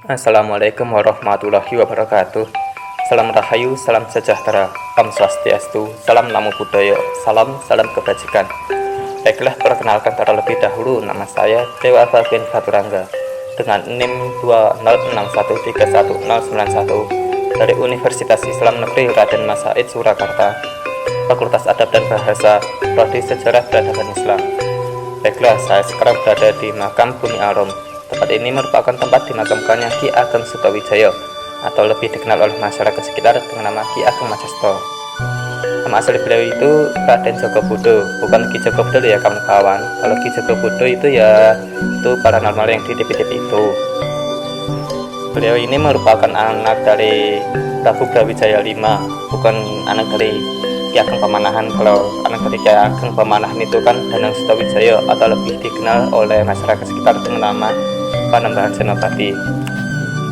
Assalamualaikum warahmatullahi wabarakatuh. Salam rahayu, salam sejahtera, Om Swastiastu, salam namo buddhaya, salam kebajikan. Baiklah, perkenalkan terlebih dahulu, nama saya Dewa Babin Faturangga dengan NIM 2061311091 dari Universitas Islam Negeri Raden Mas Said Surakarta, Fakultas Adab dan Bahasa, Prodi Sejarah Peradaban Islam. Baiklah, saya sekarang berada di Makam Bumi Arum. Tempat ini merupakan tempat dimakamkannya Ki Ageng Sutawijaya atau lebih dikenal oleh masyarakat sekitar dengan nama Ki Ageng Majesto. Nama asli beliau itu Raden Jogobudo, bukan Ki Jogobudo ya kawan-kawan. Kalau Ki Jogobudo itu ya itu paranormal yang di TV-TV itu. Beliau ini merupakan anak dari Prabu Brawijaya V, bukan anak dari Ki Ageng Pamanahan. Kalau anak dari Ki Ageng Pamanahan itu kan Danang Sutawijaya atau lebih dikenal oleh masyarakat sekitar dengan nama Panembahan Senopati.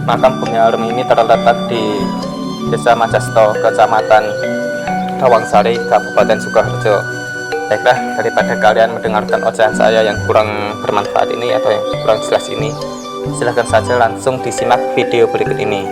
Makam Bumi Arum ini terletak di Desa Majesto, Kecamatan Tawangsari, Kabupaten Sukoharjo. Baiklah, daripada kalian mendengarkan ocehan saya yang kurang bermanfaat ini atau yang kurang jelas ini, silahkan saja langsung disimak video berikut ini.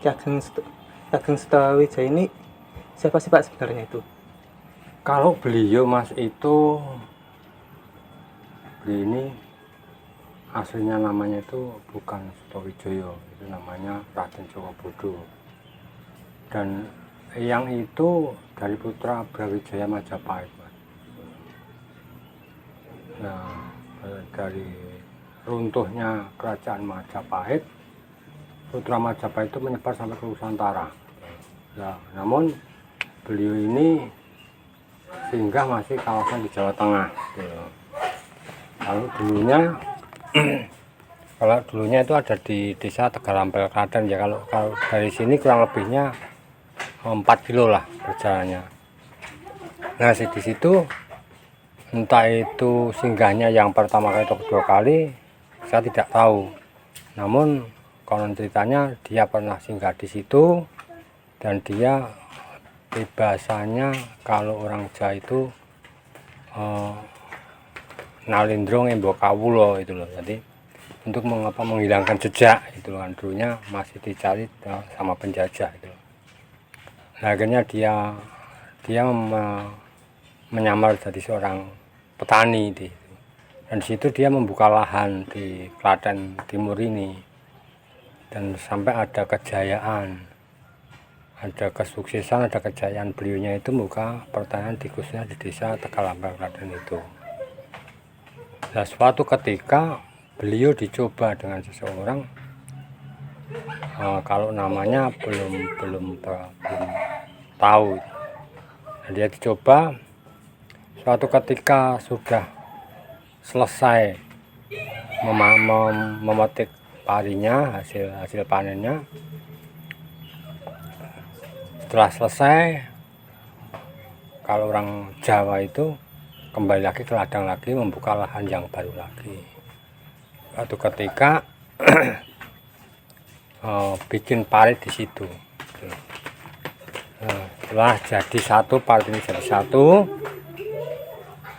Ki Ageng Sutawijaya ini siapa sih Pak sebenarnya itu? Kalau beliau Mas itu, beliau ini aslinya namanya itu bukan Sutawijaya, itu namanya Raden Jogobodo. Dan yang itu dari putra Brawijaya Majapahit, Mas. Nah, dari runtuhnya kerajaan Majapahit, putra Majapahit itu menyebar sampai ke Nusantara. Nah, namun beliau ini singgah masih kawasan di Jawa Tengah. Lalu dulunya itu ada di desa Tegalampel Klaten ya. Kalau dari sini kurang lebihnya 4 kilo lah perjalanannya. Nah, di situ entah itu singgahnya yang pertama kali atau kedua kali, saya tidak tahu. Namun konon ceritanya dia pernah singgah di situ, dan dia bahasanya kalau orang Jawa itu nalindrong embo kawulo itu loh. Jadi untuk menghilangkan jejak itu kan, dulunya masih dicari sama penjajah itu. Nah, akhirnya dia menyamar jadi seorang petani dan di situ dia membuka lahan di Klaten Timur ini, dan sampai ada kejayaan, ada kesuksesan, ada kejayaan beliaunya itu membuka pertanian khususnya di desa Tegalampel Klaten itu. Nah, suatu ketika beliau dicoba dengan seseorang, kalau namanya belum tahu. Nah, dia dicoba, suatu ketika sudah selesai memetik parinya, hasil panennya. Setelah selesai, kalau orang Jawa itu kembali lagi ke ladang lagi, membuka lahan yang baru lagi. Suatu ketika bikin parit di situ. Setelah jadi satu, parit ini jadi satu,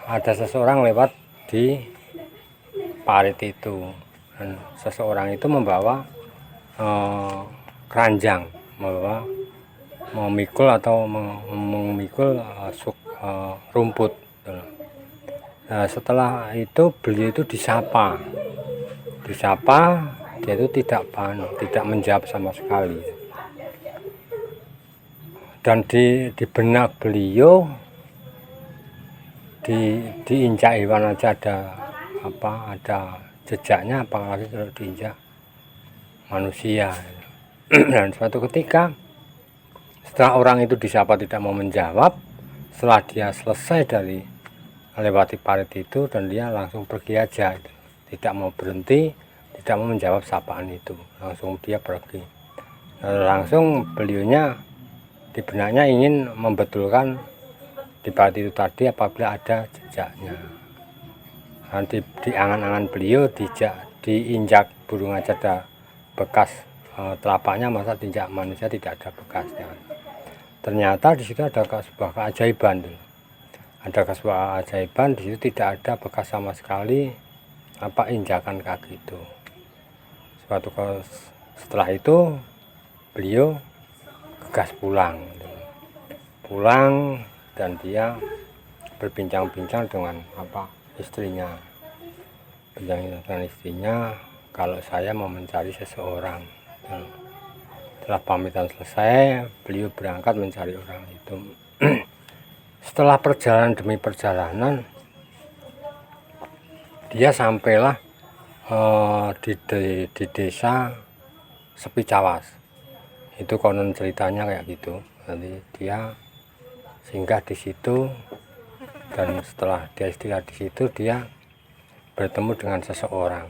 ada seseorang lewat di parit itu, dan seseorang itu membawa keranjang, memikul atau memikul rumput. Nah, setelah itu beliau itu disapa, dia itu tidak menjawab sama sekali. Dan di benak beliau, diinjak hewan aja ada jejaknya, apalagi kalau diinjak manusia. Dan suatu ketika setelah orang itu disapa tidak mau menjawab, setelah dia selesai dari melewati parit itu, dan dia langsung pergi aja, tidak mau berhenti, tidak mau menjawab sapaan itu, langsung dia pergi. Langsung beliaunya di benaknya ingin membetulkan di parit itu tadi apabila ada jejaknya. Nanti di angan-angan beliau diinjak burung aja ada bekas telapaknya, masa diinjak manusia tidak ada bekasnya. Ternyata di situ ada sebuah keajaiban. Ada sebuah keajaiban, di situ tidak ada bekas sama sekali injakan kaki itu. Setelah itu beliau gas pulang, dan dia berbincang-bincang dengan istrinya. Bincang dengan istrinya, kalau saya mau mencari seseorang. Setelah pamitan selesai, beliau berangkat mencari orang itu. Setelah perjalanan demi perjalanan, dia sampailah di desa Sepi Cawas. Itu konon ceritanya kayak gitu. Nanti dia singgah di situ, dan setelah dia istirahat di situ, dia bertemu dengan seseorang.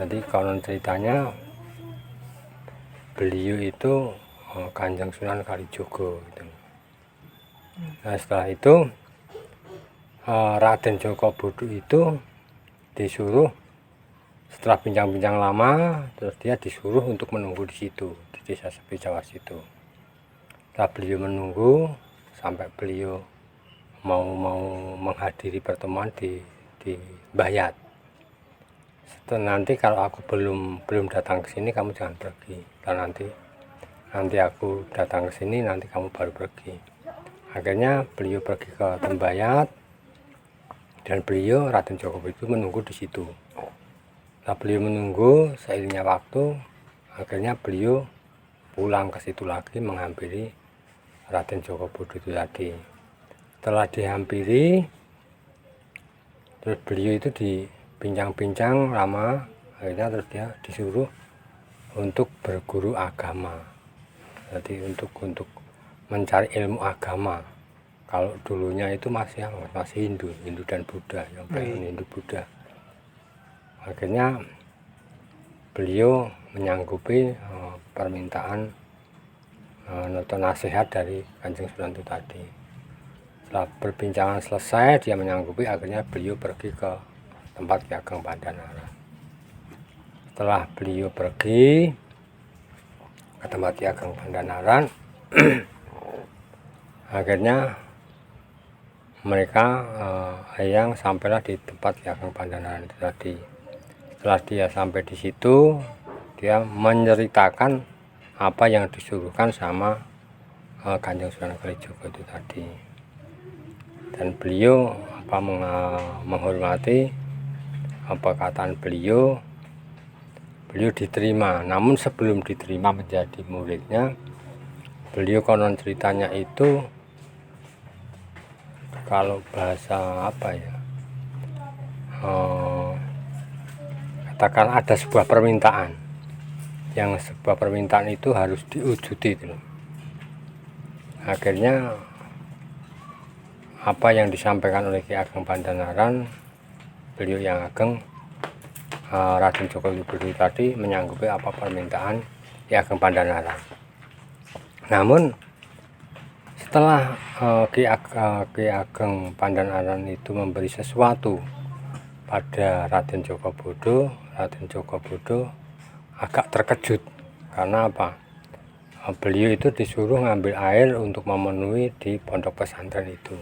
Jadi konon ceritanya beliau itu Kanjeng Sunan Kalijogo gitu. Nah, setelah itu Raden Jogobodo itu disuruh, setelah bincang-bincang lama, terus dia disuruh untuk menunggu di situ, di desa Sepi Cawas itu. Setelah beliau menunggu sampai beliau mau menghadiri pertemuan di Bayat. Setelah nanti kalau aku belum datang ke sini, kamu jangan pergi. Dan nanti nanti aku datang ke sini, nanti kamu baru pergi. Akhirnya beliau pergi ke Tembayat, dan beliau Raden Djoko itu menunggu di situ. Nah, beliau menunggu, seiringnya waktu, akhirnya beliau pulang ke situ lagi menghampiri Raden Djoko itu tadi. Setelah dihampiri, terus beliau itu dibincang-bincang lama, akhirnya terus dia disuruh untuk berguru agama. Jadi untuk mencari ilmu agama. Kalau dulunya itu masih Hindu dan Buddha, yang Hindu Buddha. Akhirnya beliau menyanggupi permintaan atau nasihat dari Kanjeng Sunan itu tadi. Setelah perbincangan selesai, dia menyanggupi, akhirnya beliau pergi ke tempat Ki Ageng Pandhanaran. Setelah beliau pergi ke tempat Ki Ageng Pandhanaran, akhirnya mereka yang sampailah di tempat Ki Ageng Pandhanaran itu tadi. Setelah dia sampai di situ, dia menceritakan apa yang disuruhkan sama Kanjeng Sunan Kalijaga itu tadi. Dan beliau menghormati perkataan beliau diterima. Namun sebelum diterima menjadi muridnya, beliau konon ceritanya itu, kalau bahasa katakan ada sebuah permintaan, yang sebuah permintaan itu harus diwujudi gitu. Akhirnya apa yang disampaikan oleh Ki Ageng Pandhanaran, beliau yang ageng, Raden Djoko Widodo tadi menyanggupi apa permintaan Ki Ageng Pandhanaran. Namun setelah Ki Ageng Pandhanaran itu memberi sesuatu pada Raden Djoko Widodo agak terkejut. Karena apa? Beliau itu disuruh ngambil air untuk memenuhi di pondok pesantren itu.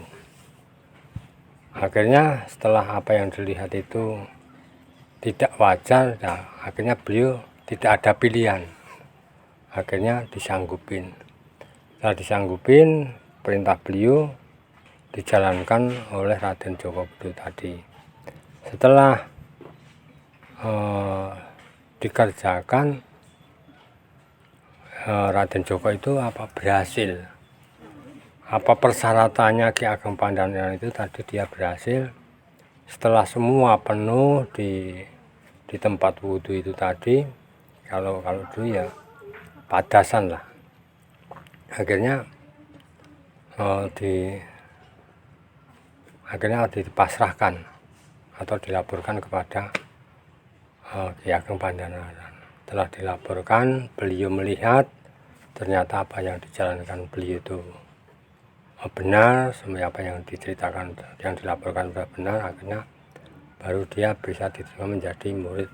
Akhirnya setelah apa yang dilihat itu tidak wajar, nah, akhirnya beliau tidak ada pilihan. Akhirnya disanggupin. Setelah disanggupin, perintah beliau dijalankan oleh Raden Djoko Widodo tadi. Setelah dikerjakan, Raden Djoko itu berhasil. Apa persyaratannya Ki Ageng Pandhanaran itu tadi, dia berhasil. Setelah semua penuh di tempat wudhu itu tadi, kalau dulu ya padasan lah. Akhirnya dipasrahkan atau dilaporkan kepada Ki Ageng Pandhanaran. Setelah dilaporkan, beliau melihat ternyata apa yang dijalankan beliau itu benar, semua apa yang diceritakan, yang dilaporkan sudah benar. Akhirnya baru dia bisa diterima menjadi murid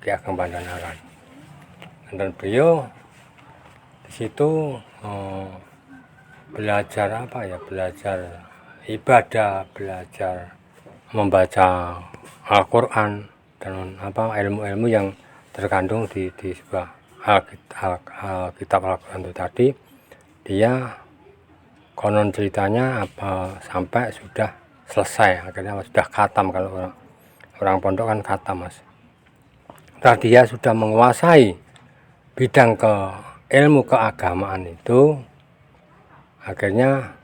Ki Ageng Pandhanaran. Dan beliau di situ belajar belajar ibadah, belajar membaca Al-Quran dan ilmu-ilmu yang terkandung di sebuah kitab Al-Quran itu tadi. Dia konon ceritanya sampai sudah selesai, akhirnya sudah khatam. Kalau orang pondok kan khatam, Mas. Setelah dia sudah menguasai bidang ilmu keagamaan itu, akhirnya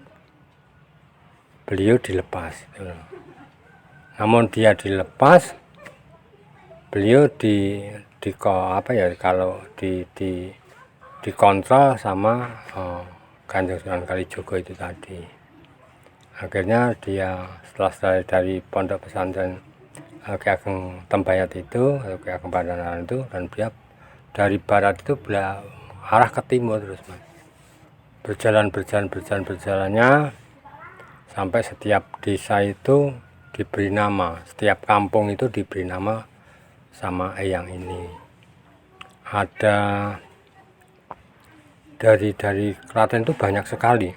beliau dilepas. Namun dia dilepas, beliau kalau dikontrol sama Kanjeng Sunan Kalijaga itu tadi. Akhirnya dia setelah dari pondok pesantren Ki Ageng Tembayat itu, Ki Ageng Pandhanaran itu, dan dia dari barat itu arah ke timur terus, Mas. Berjalannya sampai setiap desa itu diberi nama, setiap kampung itu diberi nama sama eyang ini. Ada dari Klaten itu banyak sekali.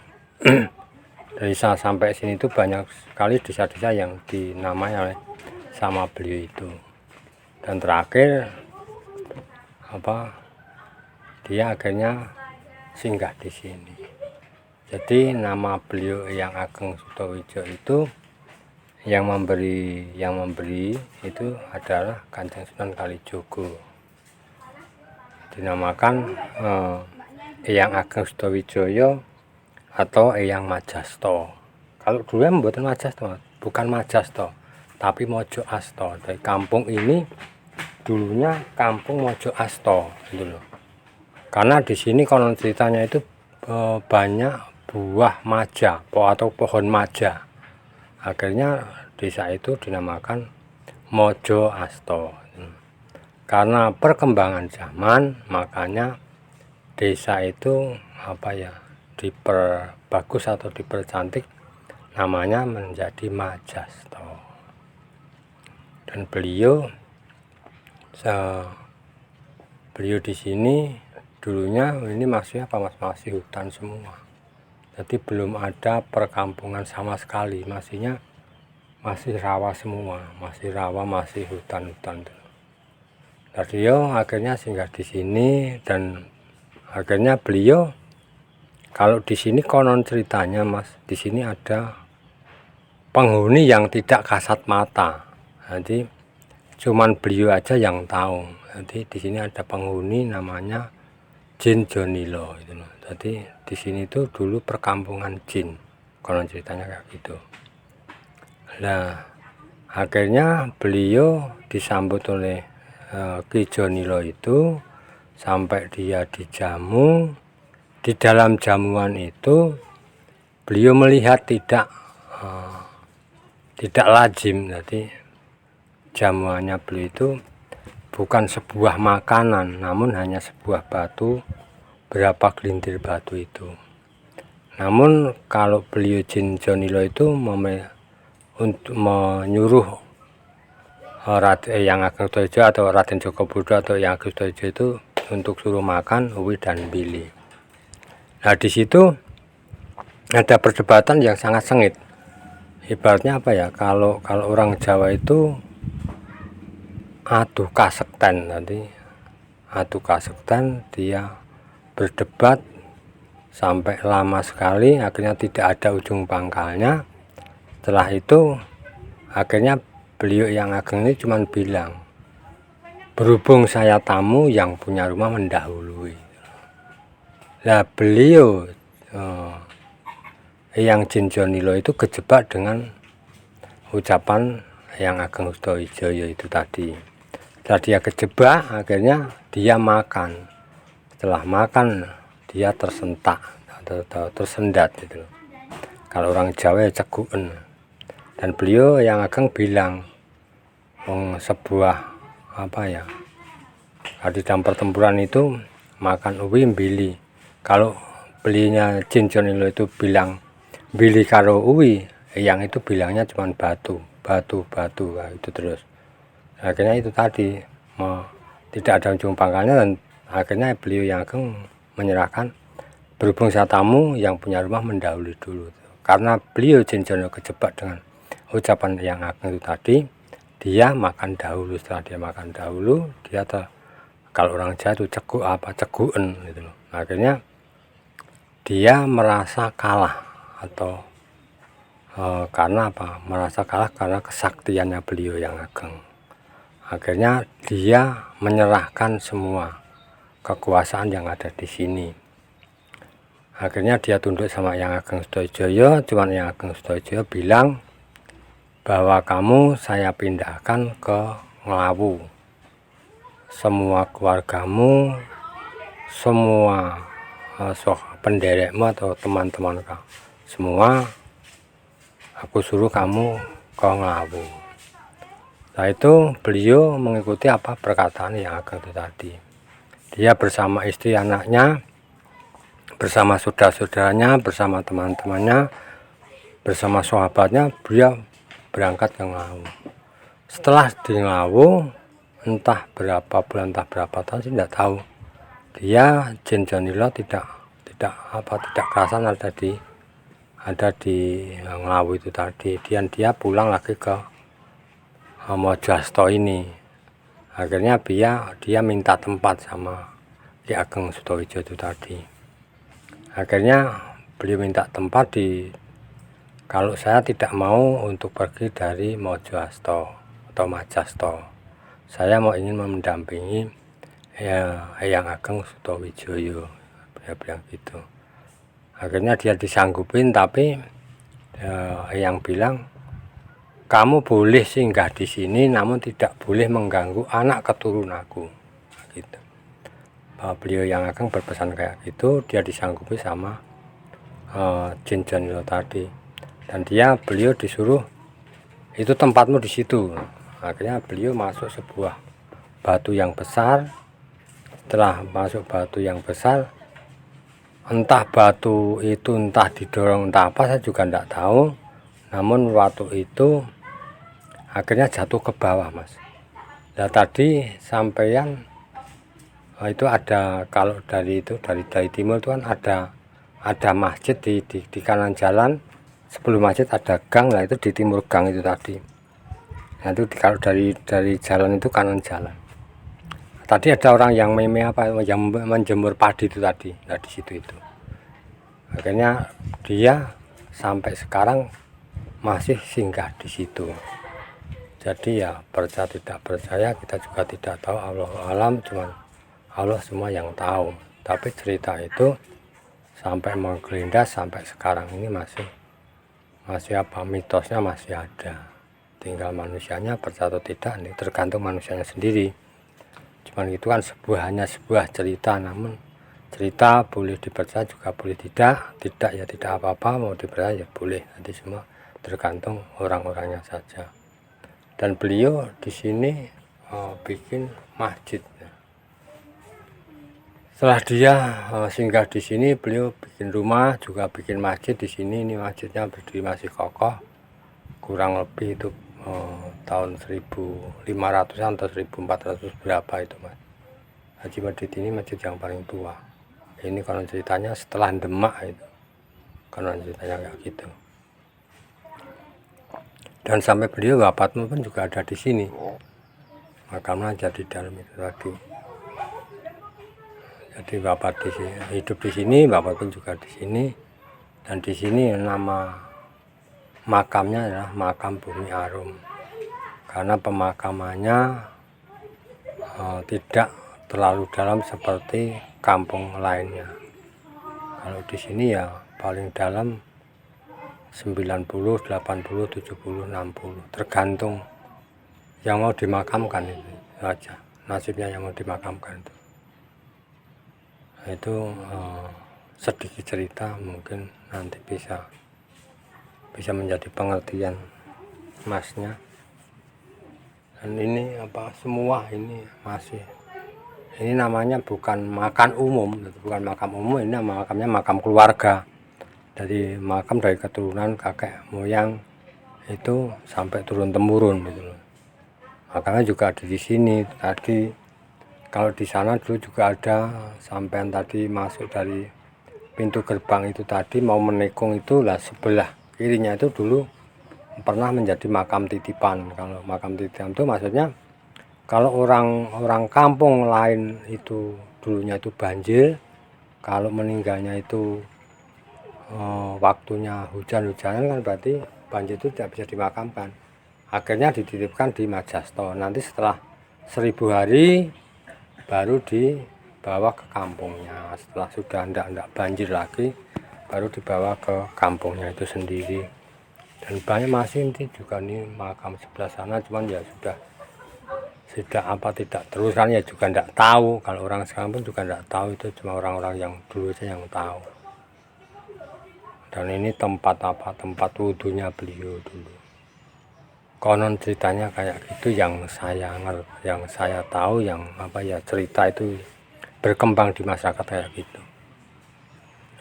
Dari sana sampai sini itu banyak sekali desa-desa yang dinamai oleh sama beliau itu. Dan terakhir dia akhirnya singgah di sini. Jadi nama beliau Eyang Ageng Sutowijo itu yang memberi itu adalah Kanjeng Sunan Kalijogo. Dinamakan Eyang Ageng Sutowijoyo atau Eyang Majasto. Kalau dulu mboten Majasto, bukan Majasto, tapi Mojo Asto. Dari kampung ini dulunya kampung Mojo Asto gitu loh. Karena di sini konon ceritanya itu banyak buah maja atau pohon maja. Akhirnya desa itu dinamakan Mojo Asto. Karena perkembangan zaman, makanya desa itu diperbagus atau dipercantik, namanya menjadi Majasto. Dan beliau di sini dulunya ini maksudnya masih hutan semua. Jadi belum ada perkampungan sama sekali, masih rawa semua, masih hutan-hutan. Jadi akhirnya singgah di sini, dan akhirnya beliau, kalau di sini konon ceritanya Mas, di sini ada penghuni yang tidak kasat mata. Jadi cuman beliau aja yang tahu. Jadi di sini ada penghuni namanya Jin Jonilo gitu. Jadi di sini itu dulu perkampungan jin, konon ceritanya kayak gitu. Nah, akhirnya beliau disambut oleh Ki Jonilo itu sampai dia dijamu. Di dalam jamuan itu beliau melihat tidak lazim. Jadi jamuannya beliau itu bukan sebuah makanan, namun hanya sebuah batu, berapa gelintir batu itu. Namun kalau beliau Jin Jonilo itu untuk menyuruh Eyang Ageng Sutowijo atau Raden Joko Budo atau Eyang Ageng Sutowijo itu untuk suruh makan uwi dan bili. Nah, di situ ada perdebatan yang sangat sengit. Ibaratnya apa ya? Kalau orang Jawa itu adu kasekten, nanti adu kasekten, dia berdebat sampai lama sekali, akhirnya tidak ada ujung pangkalnya. Setelah itu akhirnya beliau yang ageng ini cuma bilang, berhubung saya tamu, yang punya rumah mendahului. Nah, beliau Eyang Jin Jonilo itu kejebak dengan ucapan Eyang Ageng Sutowijo itu tadi. Setelah dia kejebak, akhirnya dia makan. Setelah makan, dia tersentak atau tersendat gitu. Kalau orang Jawa ya ceguen. Dan beliau yang Ageng bilang, sebuah di dalam pertempuran itu makan uwi bili. Kalau belinya Jin Jonilo itu bilang bili karo uwi, yang itu bilangnya cuma batu itu terus. Akhirnya itu tadi tidak ada ujung pangkalnya, dan akhirnya beliau yang Ageng menyerahkan, berhubung saya tamu, yang punya rumah mendahului dulu. Karena beliau Jin Jonilo kejebak dengan ucapan yang Ageng itu tadi, dia makan dahulu. Setelah dia makan dahulu, dia kalau orang Jawa itu ceguen gitu loh. Akhirnya dia merasa kalah atau karena merasa kalah karena kesaktiannya beliau yang Ageng. Akhirnya dia menyerahkan semua kekuasaan yang ada di sini. Akhirnya dia tunduk sama Eyang Ageng Sutowijo. Cuman Eyang Ageng Sutowijo bilang bahwa kamu saya pindahkan ke Nglawu. Semua keluargamu, semua penderekmu atau teman-teman kamu, semua aku suruh kamu ke Nglawu. Nah, itu beliau mengikuti perkataan yang Ageng itu tadi. Dia bersama istri anaknya, bersama saudara-saudaranya, bersama teman-temannya, bersama sahabatnya, beliau berangkat ke Nglawu. Setelah di Nglawu, entah berapa bulan, entah berapa tahun, saya tidak tahu. Dia Jin Jonilo tidak kerasan ada di Nglawu itu tadi. Dan dia pulang lagi ke Mojo Asto ini. Akhirnya dia minta tempat sama Ki Ageng Sutowijo itu tadi. Akhirnya beliau minta tempat kalau saya tidak mau untuk pergi dari Mojoasto atau Majasto, saya ingin mendampingi Eyang Ageng Sutowijoyo, dia bilang gitu. Akhirnya dia disanggupin, tapi Eyang bilang, kamu boleh singgah di sini, namun tidak boleh mengganggu anak keturunanku. Gitu. Beliau Eyang Ageng berpesan kayak gitu. Dia disanggupi sama Jin Jonilo tadi. Dan beliau disuruh, itu tempatmu di situ. Akhirnya beliau masuk sebuah batu yang besar. Setelah masuk batu yang besar, entah batu itu entah didorong entah apa, saya juga tidak tahu. Namun waktu itu akhirnya jatuh ke bawah, Mas. Nah tadi sampeyan itu ada, kalau dari timur itu kan ada masjid di kanan jalan. Sebelum masjid ada gang, lah itu di timur gang itu tadi. Nah itu kalau dari jalan itu kanan jalan. Tadi ada orang yang yang menjemur padi itu tadi. Nah di situ itu. Akhirnya dia sampai sekarang masih singgah di situ. Jadi ya percaya tidak percaya kita juga tidak tahu, Allah alam, cuman Allah semua yang tahu. Tapi cerita itu sampai menggelindas sampai sekarang ini masih mitosnya masih ada. Tinggal manusianya percaya atau tidak, ini tergantung manusianya sendiri. Cuman itu kan hanya sebuah cerita, namun cerita boleh dipercaya juga boleh tidak ya tidak apa-apa, mau dipercaya ya boleh, nanti semua tergantung orang-orangnya saja. Dan beliau di sini bikin masjid. Setelah dia singgah di sini, beliau bikin rumah, juga bikin masjid di sini. Ini masjidnya berdiri masih kokoh, kurang lebih itu tahun 1500-an atau 1400 berapa itu, Mas. Haji Madrid ini masjid yang paling tua. Ini konon ceritanya setelah Demak itu, konon ceritanya kayak gitu. Dan sampai beliau wafat pun juga ada di sini, makamnya jadi dalam itu tadi. Jadi bapak di sini, hidup di sini, bapak pun juga di sini. Dan di sini nama makamnya adalah makam Bumi Arum, karena pemakamannya tidak terlalu dalam seperti kampung lainnya. Kalau di sini ya paling dalam 90, 80, 70, 60, tergantung yang mau dimakamkan itu saja, nasibnya yang mau dimakamkan itu. Itu sedikit cerita, mungkin nanti bisa menjadi pengertian Masnya. Dan ini semua ini masih, ini namanya bukan makam umum, ini makamnya makam keluarga, dari makam dari keturunan kakek moyang itu sampai turun temurun gitu loh. Makamnya juga ada di sini tadi. Kalau di sana dulu juga ada, sampean tadi masuk dari pintu gerbang itu tadi mau menekung itu lah, sebelah kirinya itu dulu pernah menjadi makam titipan. Kalau makam titipan itu maksudnya kalau orang kampung lain itu dulunya itu banjir, kalau meninggalnya itu waktunya hujan-hujanan kan berarti banjir itu tidak bisa dimakamkan. Akhirnya dititipkan di Majasto. Nanti setelah 1000 hari baru dibawa ke kampungnya. Setelah sudah tidak banjir lagi, baru dibawa ke kampungnya itu sendiri. Dan banyak masih ini juga nih makam sebelah sana, cuman ya sudah tidak terus kan, ya juga tidak tahu. Kalau orang sekarang pun juga tidak tahu, itu cuma orang-orang yang dulu aja yang tahu. Dan ini tempat wudhunya beliau dulu. Konon ceritanya kayak gitu, yang saya tahu, yang cerita itu berkembang di masyarakat kayak gitu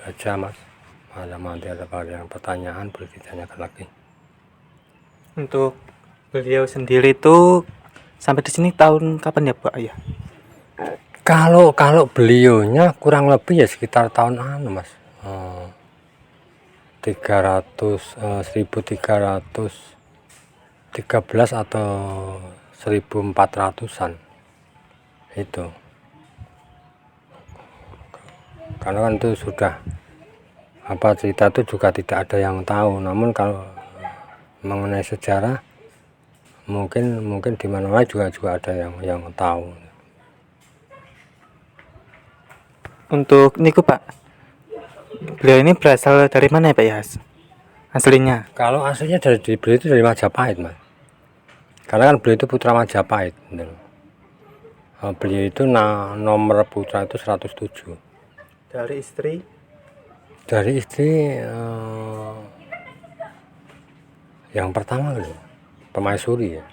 aja, Mas. Malam nanti ada pertanyaan boleh ditanyakan lagi. Untuk beliau sendiri itu sampai di sini tahun kapan ya, Pak? Ya. Kalau beliaunya kurang lebih ya sekitar tahun Mas. 1313 atau 1400-an itu. karena kan itu sudah cerita itu juga tidak ada yang tahu. Namun kalau mengenai sejarah mungkin di mana-mana juga ada yang tahu. Untuk niku Pak, beliau ini berasal dari mana ya Pak ya? Aslinya? Kalau aslinya beliau itu dari Majapahit, Mas. Karena kan beliau itu putra Majapahit gitu. Beliau itu nomor putra itu 107. Dari istri? Dari istri yang pertama loh, Permaisuri ya.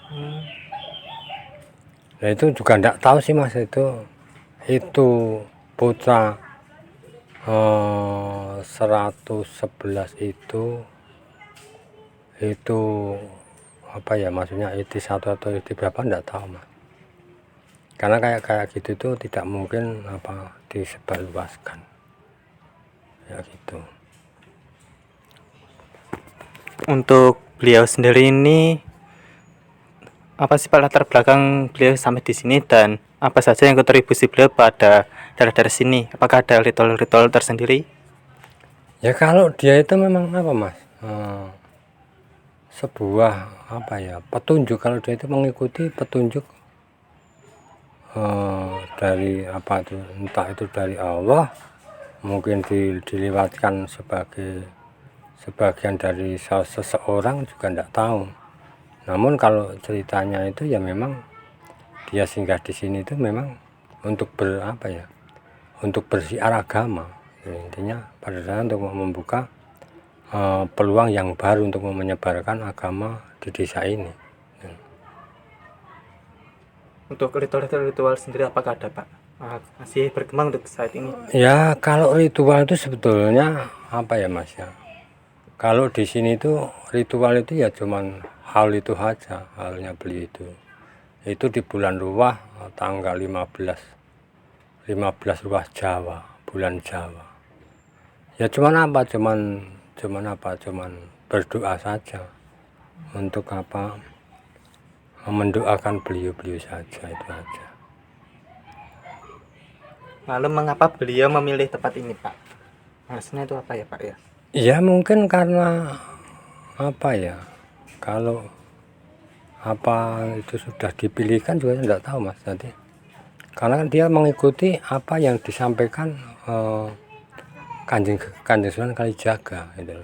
Nah itu juga enggak tahu sih Mas, itu putra 111 itu apa ya, maksudnya IT 1 atau IT berapa enggak tahu Mas. Karena kayak gitu itu tidak mungkin disebarluaskan. Ya gitu. Untuk beliau sendiri ini apa sih Pak latar belakang beliau sampai di sini, dan apa saja yang kontribusi beliau pada daerah-daerah sini? Apakah ada ritual-ritual tersendiri? Ya kalau dia itu memang apa Mas, sebuah petunjuk. Kalau dia itu mengikuti petunjuk dari entah itu dari Allah, mungkin dilewatkan sebagian dari seseorang juga tidak tahu. Namun kalau ceritanya itu ya memang dia singgah di sini itu memang untuk untuk bersiar agama. Intinya pada dasarnya untuk membuka peluang yang baru untuk menyebarkan agama di desa ini. Untuk ritual sendiri apakah ada Pak? Masih berkembang untuk saat ini? Ya kalau ritual itu sebetulnya Mas ya. Kalau di sini itu ritual itu ya cuman hal itu aja, halnya beliau itu. Itu di bulan Ruwah tanggal 15 Ruwah Jawa, bulan Jawa. Ya cuman berdoa saja untuk mendoakan beliau saja, itu aja. Lalu mengapa beliau memilih tempat ini Pak? Alasannya itu apa ya Pak ya? Ya mungkin karena kalau itu sudah dipilihkan juga tidak tahu Mas. Jadi karena kan dia mengikuti apa yang disampaikan Kanjeng Sunan Kalijaga gitu.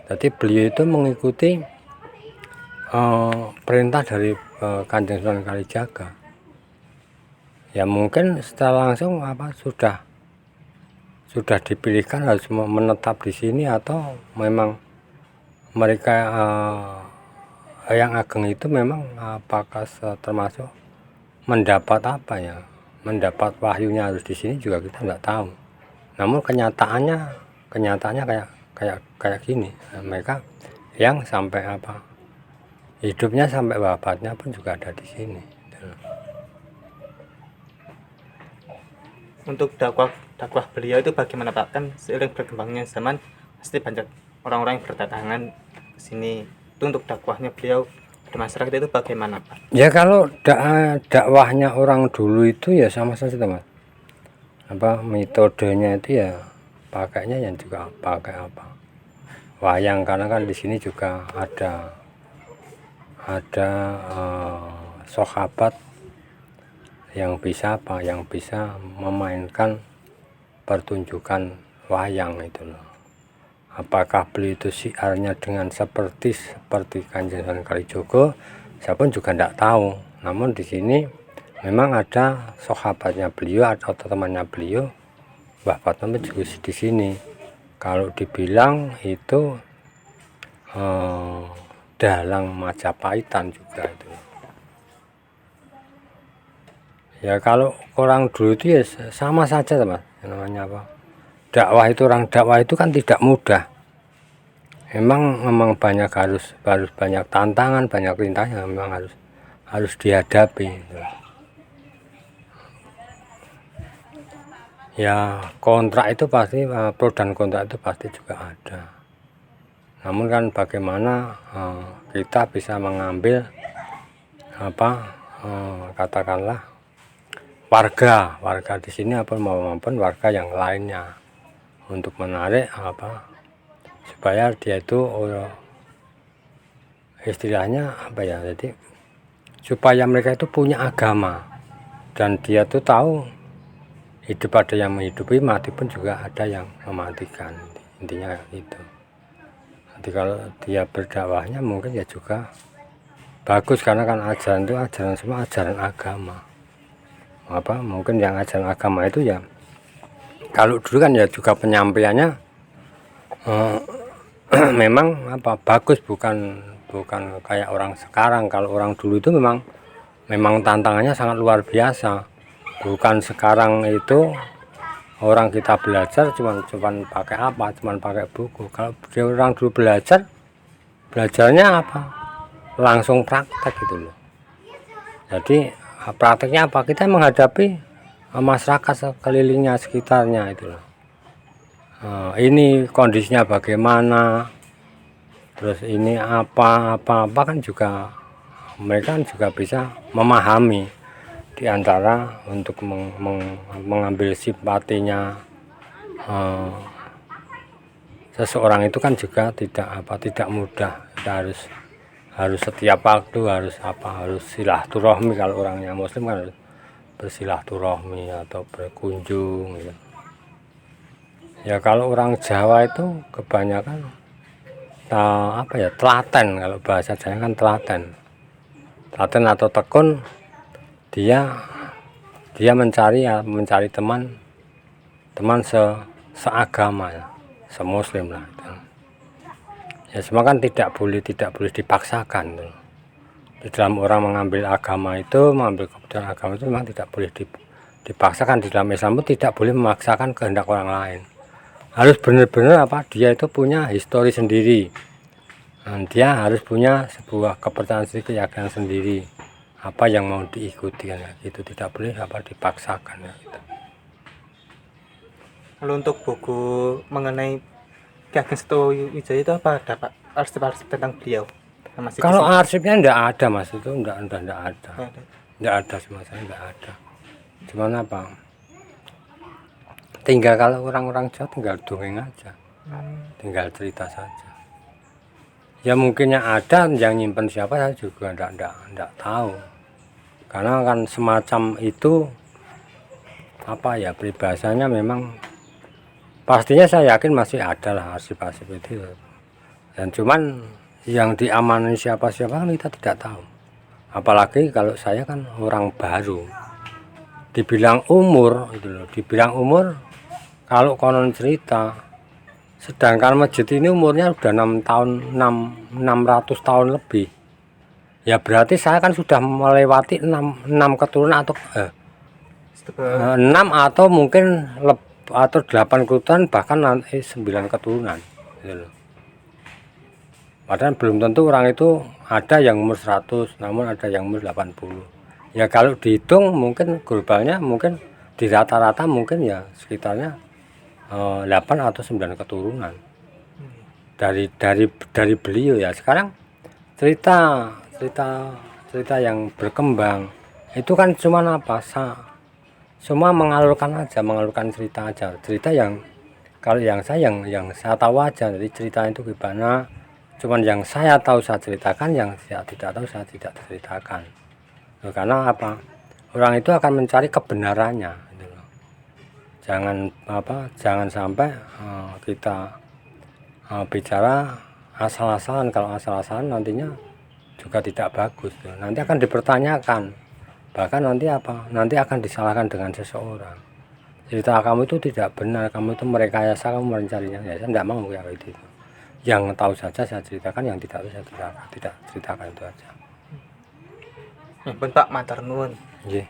Jadi beliau itu mengikuti perintah dari Kanjeng Sunan Kalijaga. Ya mungkin secara langsung sudah dipilihkan harus menetap di sini, atau memang mereka yang ageng itu memang apakah termasuk mendapat mendapat wahyunya harus di sini juga kita nggak tahu. Namun kenyataannya kayak gini, mereka yang sampai hidupnya sampai wafatnya pun juga ada di sini. Untuk dakwah beliau itu bagaimana Pak? Kan seiring berkembangnya zaman pasti banyak orang-orang yang berdatangan ke sini. Itu untuk dakwahnya beliau di masyarakat itu bagaimana Pak? Ya kalau dakwahnya orang dulu itu ya sama saja teman. Metodenya itu ya pakainya yang juga pakai wayang, karena kan di sini juga ada sahabat yang bisa memainkan pertunjukan wayang itu loh. Apakah beliau itu siarnya dengan seperti Kanjeng Sunan Kalijaga, saya pun juga tidak tahu. Namun di sini memang ada sahabatnya beliau atau temannya beliau, Mbah Fatma juga di sini. Kalau dibilang itu dalang Majapahitan juga itu. Ya kalau orang dulu itu ya sama saja Mas, namanya dakwah itu kan tidak mudah. Memang banyak harus banyak tantangan, banyak rintangan, memang harus dihadapi. Ya kontrak itu pasti, pro dan kontra itu pasti juga ada. Namun kan bagaimana kita bisa mengambil katakanlah warga di sini maupun warga yang lainnya untuk menarik supaya dia itu istilahnya jadi supaya mereka itu punya agama dan dia tuh tahu hidup ada yang menghidupi, mati pun juga ada yang mematikan, intinya itu. Nanti kalau dia berdakwahnya mungkin ya juga bagus, karena kan ajaran itu semua ajaran agama. Mungkin yang ajaran agama itu ya kalau dulu kan ya juga penyampaiannya memang bagus, bukan kayak orang sekarang. Kalau orang dulu itu memang tantangannya sangat luar biasa, bukan sekarang itu orang kita belajar cuman pakai cuman pakai buku. Kalau orang dulu belajarnya langsung praktek gitu loh. Jadi prakteknya kita menghadapi masyarakat sekelilingnya, sekitarnya itu loh. Ini kondisinya bagaimana, terus ini apa kan juga mereka juga bisa memahami, diantara untuk mengambil simpatinya seseorang itu kan juga tidak mudah. Kita harus setiap waktu harus silaturahmi. Kalau orangnya muslim kan harus bersilaturahmi atau berkunjung gitu. Ya kalau orang Jawa itu kebanyakan telaten, kalau bahasa Jawa kan telaten atau tekun. Dia mencari teman seagama ya, semuslim lah. Ya semua kan tidak boleh dipaksakan. Di dalam orang mengambil agama itu, mengambil keputusan agama itu memang tidak boleh dipaksakan. Di dalam Islam itu tidak boleh memaksakan kehendak orang lain. Harus benar-benar dia itu punya histori sendiri. Dan dia harus punya sebuah kepercayaan sendiri, keyakinan sendiri. Apa yang mau diikuti kan itu tidak boleh dipaksakan ya, gitu. Lalu untuk buku mengenai Ki Ageng Setowijaya itu apa ada Pak? Arsip-arsip tentang beliau? Kalau arsipnya enggak ada Mas, itu enggak ada. Enggak ada sama saya, enggak ada. Cuman tinggal kalau orang-orang Jawa tinggal dongeng aja. Tinggal cerita saja. Ya mungkinnya ada, yang nyimpen siapa saya juga enggak tahu. Karena kan semacam itu peribahasanya memang pastinya saya yakin masih ada lah arsip-arsip itu. Dan cuman yang diamani siapa kan kita tidak tahu. Apalagi kalau saya kan orang baru. Dibilang umur kalau konon cerita, sedangkan masjid ini umurnya sudah 600 tahun lebih. Ya berarti saya kan sudah melewati 6 keturunan atau 6 atau mungkin 8 keturunan, bahkan nanti 9 keturunan gitu. Padahal belum tentu orang itu ada yang umur 100, namun ada yang umur 80. Ya kalau dihitung mungkin globalnya mungkin di rata-rata mungkin ya sekitarnya 8 atau 9 keturunan dari beliau ya. Sekarang cerita yang berkembang itu kan cuma semua mengalurkan cerita yang kalau yang saya tahu aja. Jadi cerita itu gimana, cuman yang saya tahu saya ceritakan, yang saya tidak tahu saya tidak ceritakan. Karena orang itu akan mencari kebenarannya gitu loh. Jangan sampai kita bicara asal-asalan. Kalau asal-asalan nantinya juga tidak bagus. Nanti akan dipertanyakan, bahkan nanti akan disalahkan dengan seseorang. Cerita kamu itu tidak benar, kamu itu merekayasa, kamu merencarinya. Ya saya tidak mau kayak gitu. Yang tahu saja saya ceritakan, yang tidak tahu saya tidak ceritakan, itu aja. Pak, matur nuwun. Nggih.